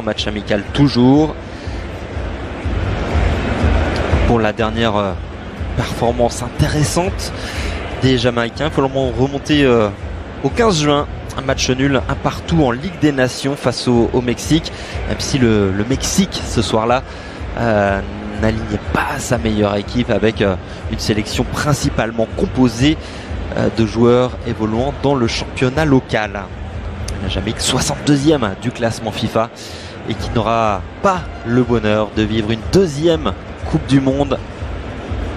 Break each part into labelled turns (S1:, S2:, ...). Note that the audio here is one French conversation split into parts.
S1: match amical toujours. Pour la dernière performance intéressante des Jamaïcains, il faut remonter au 15 juin. Un match nul, un partout en Ligue des Nations face au Mexique. Même si le Mexique, ce soir-là, n'alignait pas sa meilleure équipe avec une sélection principalement composée de joueurs évoluant dans le championnat local. La Jamaïque 62e du classement FIFA et qui n'aura pas le bonheur de vivre une deuxième Coupe du Monde.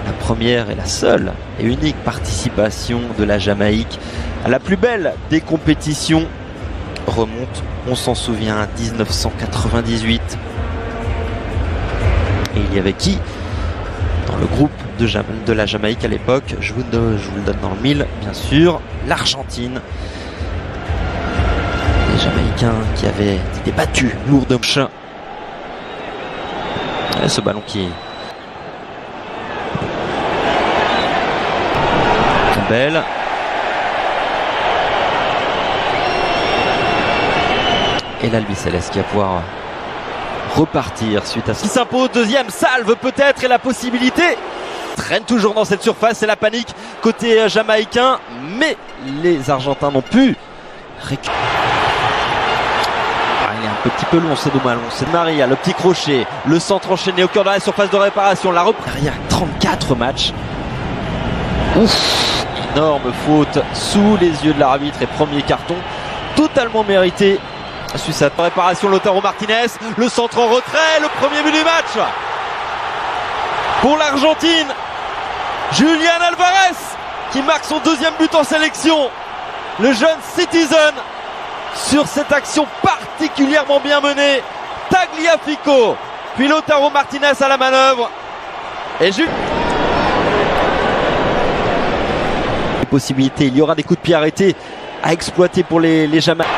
S1: La première et la seule et unique participation de la Jamaïque à la plus belle des compétitions remonte, on s'en souvient, à 1998. Et il y avait qui dans le groupe de la Jamaïque à l'époque? Je vous le donne dans le mille, bien sûr. L'Argentine. Les Jamaïcains qui avaient été battus lourdement. Et ce ballon qui est belle. Et l'Albi Céleste qui va pouvoir repartir suite à ce qui s'impose. Deuxième salve peut-être et la possibilité traîne toujours dans cette surface. C'est la panique côté jamaïcain, mais les Argentins n'ont pu récupérer. Il est un petit peu long, c'est dommage. C'est Maria, le petit crochet, le centre enchaîné au cœur de la surface de réparation. La reprise derrière 34 matchs. Ouf, énorme faute sous les yeux de l'arbitre et premier carton totalement mérité. Suite à cette réparation, Lautaro Martinez, le centre en retrait, le premier but du match pour l'Argentine. Julián Álvarez qui marque son deuxième but en sélection. Le jeune Citizen sur cette action particulièrement bien menée. Tagliafico, puis Lautaro Martinez à la manœuvre. Et possibilités, il y aura des coups de pied arrêtés à exploiter pour les Jamaïcains.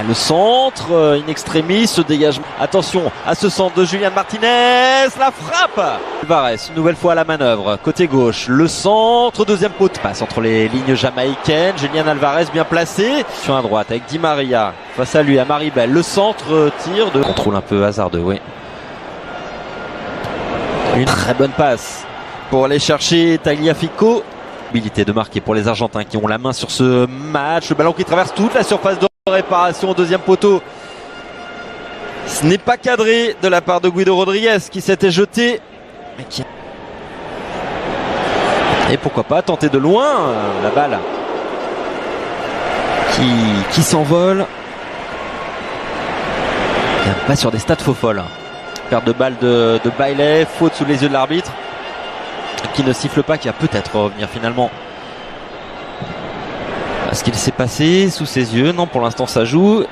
S1: Le centre, in extremis, ce dégagement. Attention à ce centre de Julián Martinez, la frappe. Álvarez, une nouvelle fois à la manœuvre, côté gauche, le centre, deuxième poteau. Passe entre les lignes jamaïcaines, Julián Álvarez bien placé. Sur la droite avec Di Maria, face à lui, à Maribel, le centre, tir de contrôle un peu hasardeux, oui. Une très bonne passe pour aller chercher Tagliafico. Habilité de marquer pour les Argentins qui ont la main sur ce match. Le ballon qui traverse toute la surface de réparation au deuxième poteau. Ce n'est pas cadré de la part de Guido Rodriguez qui s'était jeté. Et pourquoi pas tenter de loin la balle qui s'envole. Pas sur des stats faux folles. Perte de balle de Bailey, faute sous les yeux de l'arbitre. Qui ne siffle pas, qui va peut-être revenir finalement. Ce qu'il s'est passé sous ses yeux, non, pour l'instant ça joue.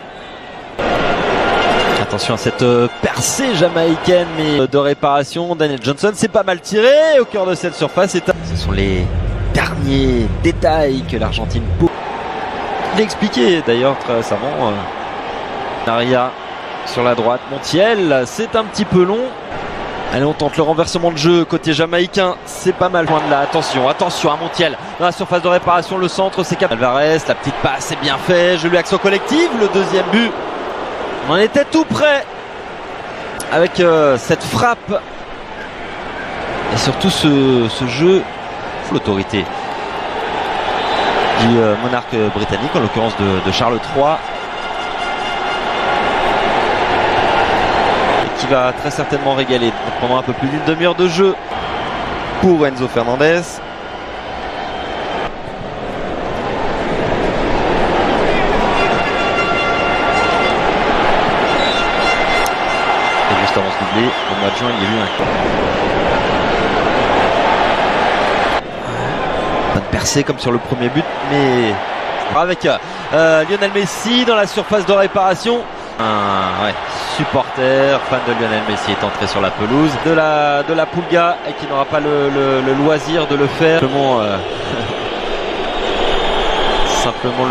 S1: Attention à cette percée jamaïcaine mais de réparation. Daniel Johnson, c'est pas mal tiré au cœur de cette surface. Ce sont les derniers détails que l'Argentine peut. Il a expliqué d'ailleurs très récemment. Maria sur la droite, Montiel, c'est un petit peu long. Allez, on tente le renversement de jeu côté jamaïcain, c'est pas mal loin de là. Attention à Montiel dans la surface de réparation, le centre c'est capable. Álvarez, la petite passe c'est bien fait, jeu action collective, le deuxième but. On en était tout près avec cette frappe et surtout ce jeu, l'autorité du monarque britannique, en l'occurrence de Charles III. Qui va très certainement régaler pendant un peu plus d'une demi-heure de jeu pour Enzo Fernandez. Et juste avant ce doublé, au mois de juin, il y a eu un pas de percée comme sur le premier but, mais avec Lionel Messi dans la surface de réparation. Supporter, fan de Lionel Messi est entré sur la pelouse de la Pulga et qui n'aura pas le loisir de le faire. Simplement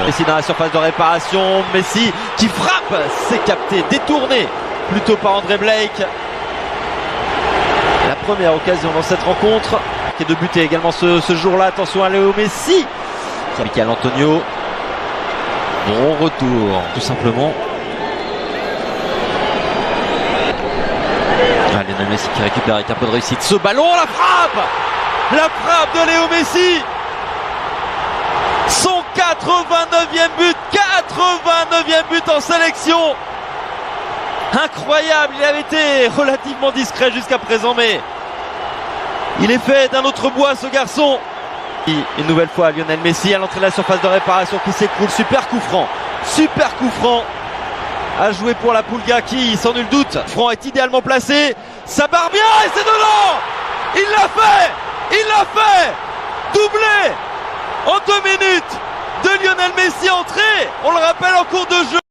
S1: Messi dans la surface de réparation. Messi qui frappe, c'est capté, détourné plutôt par André Blake. La première occasion dans cette rencontre qui est de buter également ce jour-là. Attention à Léo Messi. Michael Antonio. Bon retour, tout simplement. Messi qui récupère avec un peu de réussite ce ballon, la frappe de Léo Messi, son 89e but, 89e but en sélection. Incroyable, il avait été relativement discret jusqu'à présent, mais il est fait d'un autre bois ce garçon. Une nouvelle fois Lionel Messi à l'entrée de la surface de réparation qui s'écroule, super coup franc à jouer pour la Pulga qui, sans nul doute, Franc est idéalement placé, ça barre bien et c'est dedans. Il l'a fait, doublé en 2 minutes de Lionel Messi entré, on le rappelle en cours de jeu.